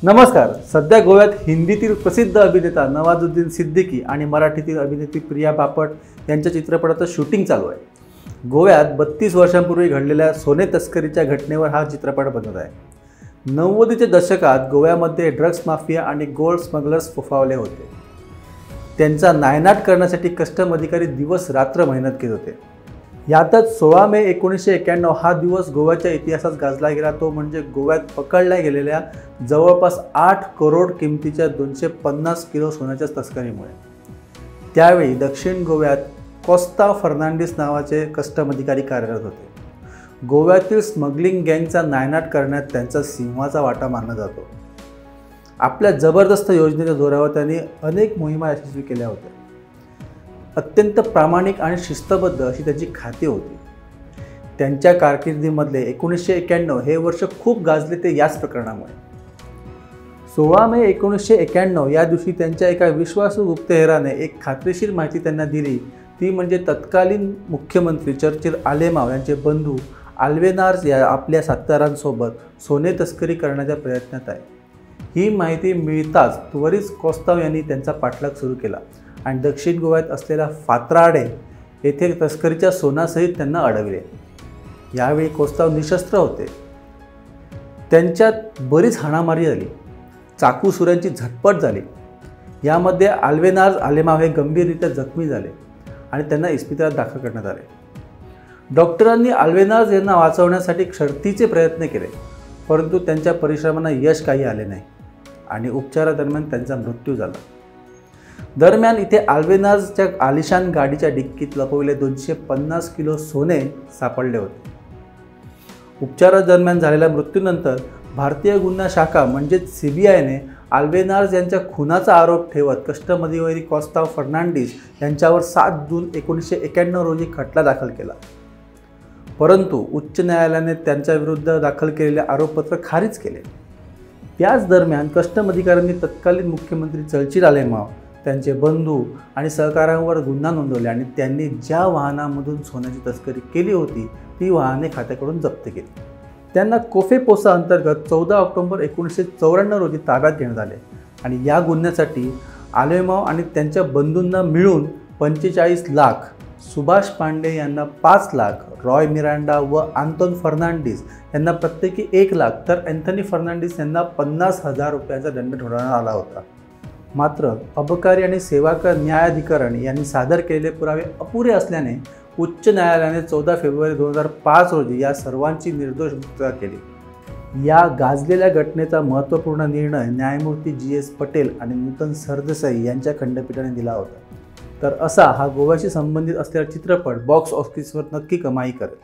नमस्कार. सध्या गोव्यात हिंदीतील प्रसिद्ध अभिनेता नवाजुद्दीन सिद्दीकी आणि मराठीतील अभिनेत्री प्रिया बापट यांच्या चित्रपटाचं शूटिंग चालू आहे. गोव्यात 32 वर्षांपूर्वी घडलेल्या सोने तस्करीच्या घटनेवर हा चित्रपट बनत आहे. 90च्या दशकात गोव्यामध्ये ड्रग्स माफिया आणि गोल्ड स्मगलर्स फोफावले होते. त्यांचा नायनाट करण्यासाठी कस्टम अधिकारी दिवस रात्र मेहनत घेत होते. यातच 16 मे 1991 हा दिवस गोव्याच्या इतिहासात गाजला गेला. तो म्हणजे गोव्यात पकडल्या गेलेल्या जवळपास 8 करोड किमतीच्या 250 किलो सोन्याच्या तस्करीमुळे. त्यावेळी दक्षिण गोव्यात कोस्ताव फर्नांडिस नावाचे कस्टम अधिकारी कार्यरत होते. गोव्यातील स्मगलिंग गँगचा नायनाट करण्यात त्यांचा सिंहाचा वाटा मानला जातो. आपल्या जबरदस्त योजनेच्या जोरावर त्यांनी अनेक मोहिमा यशस्वी केल्या होत्या. अत्यंत प्रामाणिक आणि शिस्तबद्ध अशी त्याची खाती होती. त्यांच्या कारकिर्दीमधले 1991 हे वर्ष खूप गाजले ते याच प्रकरणामुळे. 16 मे 1991 या दिवशी त्यांच्या एका विश्वासू गुप्तहेराने एक खात्रीशीर माहिती त्यांना दिली. ती म्हणजे तत्कालीन मुख्यमंत्री चर्चिल आलेमाव यांचे बंधू आल्वेनार्स या आपल्या साथीदारांसोबत सोने तस्करी करण्याच्या प्रयत्नात आहे. ही माहिती मिळताच त्वरित कोस्ताव यांनी त्यांचा पाठलाग सुरू केला आणि दक्षिण गोव्यात असलेल्या फात्राडे येथे तस्करीच्या सोनासहित त्यांना अडवले. यावेळी कोस्ताव निशस्त्र होते. त्यांच्यात बरीच हाणामारी झाली. चाकूसुऱ्यांची झटपट झाली. यामध्ये आल्वेनार्स आलेमाव हे गंभीररित्या जखमी झाले आणि त्यांना इस्पितळात दाखल करण्यात आले. डॉक्टरांनी आल्वेनार्स यांना वाचवण्यासाठी शर्थीचे प्रयत्न केले, परंतु त्यांच्या परिश्रमांना यश काही आले नाही आणि उपचारादरम्यान त्यांचा मृत्यू झाला. दरम्यान इथे आल्वेनार्सच्या आलिशान गाडीच्या डिक्कीत लपवलेले 250 किलो सोने सापडले होते. उपचारादरम्यान झालेल्या मृत्यूनंतर भारतीय गुन्हा शाखा म्हणजेच CBIने आल्वेनार्स यांच्या खुनाचा आरोप ठेवत कस्टम अधिकारी कोस्ताव फर्नांडिस यांच्यावर 7 जून 1991 रोजी खटला दाखल केला. परंतु उच्च न्यायालयाने त्यांच्याविरुद्ध दाखल केलेले आरोपपत्र खारिज केले. त्याच दरम्यान कस्टम अधिकाऱ्यांनी तत्कालीन मुख्यमंत्री चर्चिल आलेमाव, त्यांचे बंधू आणि सहकाऱ्यांवर गुन्हा नोंदवले आणि त्यांनी ज्या वाहनामधून सोन्याची तस्करी केली होती ती वाहने खात्याकडून जप्त केली. त्यांना कोफेपोसा अंतर्गत 14 ऑक्टोबर 1994 रोजी ताब्यात घेण्यात आले आणि या गुन्ह्यासाठी आलेमाव आणि त्यांच्या बंधूंना मिळून 45 लाख, सुभाष पांडे यांना 5 लाख, रॉय मिरांडा व आंतोन फर्नांडिस यांना प्रत्येकी 1 लाख तर अँथनी फर्नांडिस यांना 50,000 रुपयांचा दंड ठोठावण्यात आला होता. मात्र अबकारी आणि सेवाकर न्यायाधिकरण यांनी सादर केलेले पुरावे अपुरे असल्याने उच्च न्यायालयाने 14 फेब्रुवारी 2005 रोजी या सर्वांची निर्दोष मुक्तता केली. या गाजलेल्या घटनेचा महत्त्वपूर्ण निर्णय न्यायमूर्ती GS पटेल आणि नूतन सरदेसाई यांच्या खंडपीठाने दिला होता. तर असा हा गोव्याशी संबंधित असलेला चित्रपट बॉक्स ऑफिसवर नक्की कमाई करेल.